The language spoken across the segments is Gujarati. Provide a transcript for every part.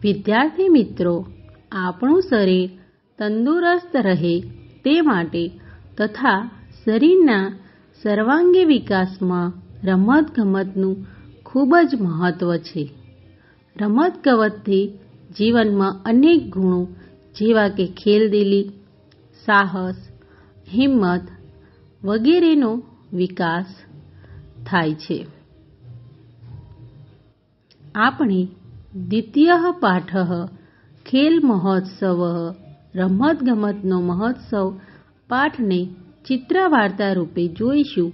વિદ્યાર્થી મિત્રો, આપણું શરીર તંદુરસ્ત રહે તે માટે તથા શરીરના સર્વાંગી વિકાસમાં રમતગમતનું ખૂબ જ મહત્ત્વ છે. રમતગમતથી જીવનમાં અનેક ગુણો જેવા કે ખેલદિલી, સાહસ, હિંમત વગેરેનો વિકાસ થાય છે. આપણે દ્વિતીય પાઠ ખેલ મહોત્સવ રમતગમતનો મહોત્સવ પાઠને ચિત્રવાર્તા રૂપે જોઈશું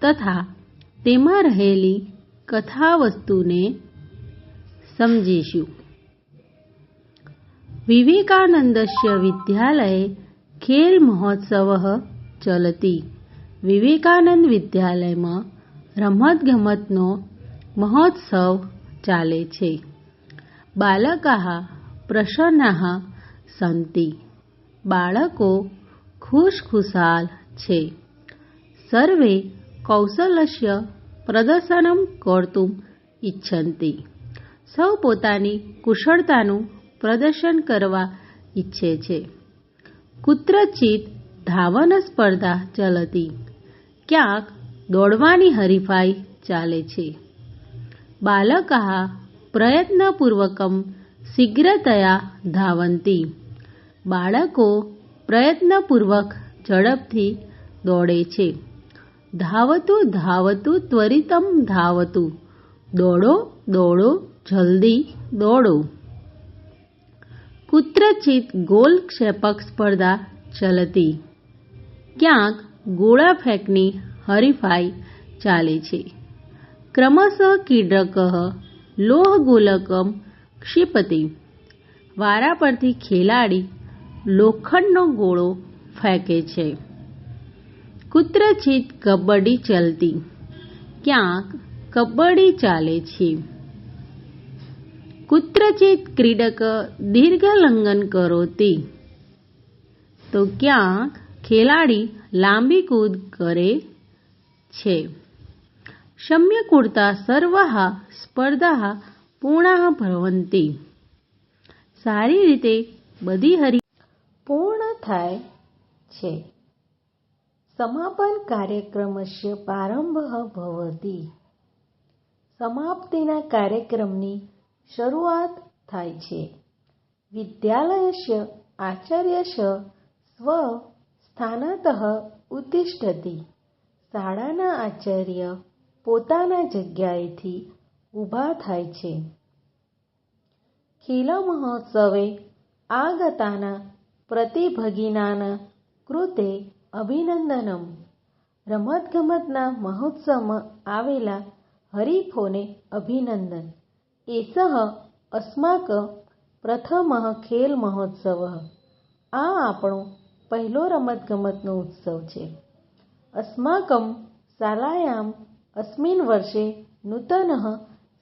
તથા તેમાં રહેલી કથાવસ્તુને સમજીશું. વિવેકાનંદસ્ય વિદ્યાલયે ખેલ મહોત્સવ ચલતિ. વિવેકાનંદ વિદ્યાલયમાં રમતગમતનો મહોત્સવ ચાલે છે. બાલકાઃ પ્રસન્નાઃ સન્તિ. બાળકો ખુશખુશાલ છે. સર્વે કૌશલસ્ય પ્રદર્શનમ કર્તુમ ઇચ્છન્તિ. સૌ પોતાની કુશળતાનું પ્રદર્શન કરવા ઈચ્છે છે. કુત્રચિત ધાવન સ્પર્ધા ચલતિ. ક્યાંક દોડવાની હરીફાઈ ચાલે છે. બાલકાઃ પ્રયત્નપૂર્વકમ શીઘ્રતયા ધાવન્તિ. બાળકો પ્રયત્નપૂર્વક ઝડપથી દોડે છે. ધાવતુ ધાવતુ ત્વરિતમ ધાવતુ. દોડો દોડો જલ્દી દોડો. કુત્રચિત ગોલક્ષેપક સ્પર્ધા ચલતિ. ક્યાંક ગોળા ફેંકની હરીફાઈ ચાલે છે. ક્રમશઃ ક્રીડકઃ લોહગોલકમ ક્ષિપતિ. વારા પરથી ખેલાડી લોખંડનો ગોળો ફેંકે છે. કુત્રચિત કબડ્ડી ચલતી. ક્યાંક કબડ્ડી ચાલે છે. કુત્રચિત ક્રીડક દીર્ઘલંઘન કરોતિ. તો ક્યાંક ખેલાડી લાંબી કૂદ કરે છે. સમ્યક્ સર્વાઃ સ્પર્ધાઃ પૂર્ણાઃ ભવન્તિ. સારી રીતે બધી હરીફાઈ પૂર્ણ થાય છે. સમાપન કાર્યક્રમસ્ય પ્રારંભઃ ભવતિ. સમાપ્તિના કાર્યક્રમની શરૂઆત થાય છે. વિદ્યાલયસ્ય આચાર્યઃ સ્વ સ્થાનતઃ ઉત્તિષ્ઠતિ. શાળાના આચાર્ય પોતાના જગ્યાએથી ઊભા થાય છે. ખેલ મહોત્સવે આગતાના પ્રતિભગિનાન કૃતે અભિનંદનમ. રમતગમતના મહોત્સવમાં આવેલા હરીફોને અભિનંદન. એષઃ અસ્માક પ્રથમઃ ખેલ મહોત્સવ. આ આપણો પહેલો રમતગમતનો ઉત્સવ છે. અસ્માકં શાલાયામ અસ્મિન વર્ષે નૂતનઃ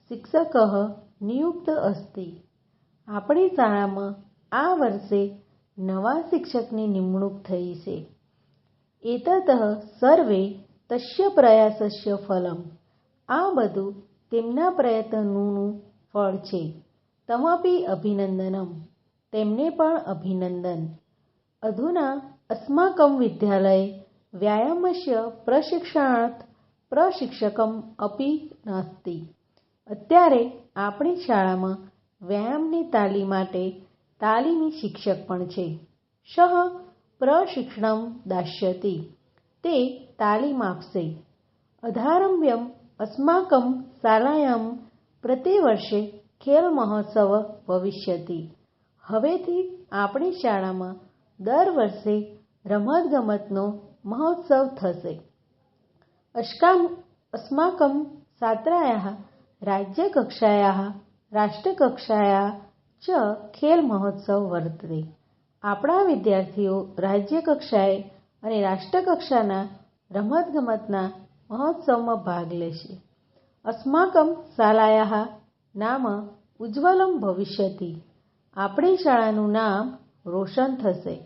શિક્ષકઃ નિયુક્ત અસ્તિ. આપણી શાળામાં આ વર્ષે નવા શિક્ષકની નિમણૂક થઈ છે. એતત સર્વે તસ્ય પ્રયાસસ્ય ફલમ. આ બધું તેમના પ્રયત્નોનું ફળ છે. તમપી અભિનંદનમ. તેમને પણ અભિનંદન. અધુના અસ્માકં વિદ્યાલયે વ્યાયામસ્ય પ્રશિક્ષણાર્થ પ્રશિક્ષકમ અપી નાસ્તિ. અત્યારે આપણી શાળામાં વ્યાયામની તાલીમ માટે તાલીમી શિક્ષક પણ છે. સઃ પ્રશિક્ષણમ દાસ્યતિ. તે તાલીમ આપશે. અધારમ્ભ્યમ અસ્માકં શાલાયામ પ્રતિવર્ષે ખેલ મહોત્સવ ભવિષ્યતિ. હવેથી આપણી શાળામાં દર વર્ષે રમતગમતનો મહોત્સવ થશે. અસ્માકં છાત્રાયાઃ રાજ્યકક્ષાયાઃ રાષ્ટ્રકક્ષાયાઃ ચ ખેલ મહોત્સવ વર્તતે. આપણા વિદ્યાર્થીઓ રાજ્યકક્ષાએ અને રાષ્ટ્રકક્ષાના રમતગમતના મહોત્સવમાં ભાગ લેશે. અસ્માકં શાલાયાઃ નામ ઉજ્જવલમ ભવિષ્યતિ. આપણી શાળાનું નામ રોશન થશે.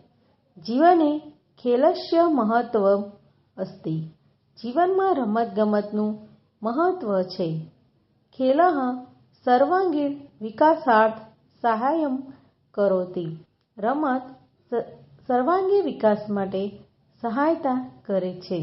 જીવને ખેલસ્ય મહત્વમ અસ્તિ. જીવનમાં રમતગમતનું મહત્વ છે. ખેલઃ સર્વાંગીણ વિકાસાર્થ સહાયમ કરોતિ. રમત સર્વાંગી વિકાસ માટે સહાયતા કરે છે.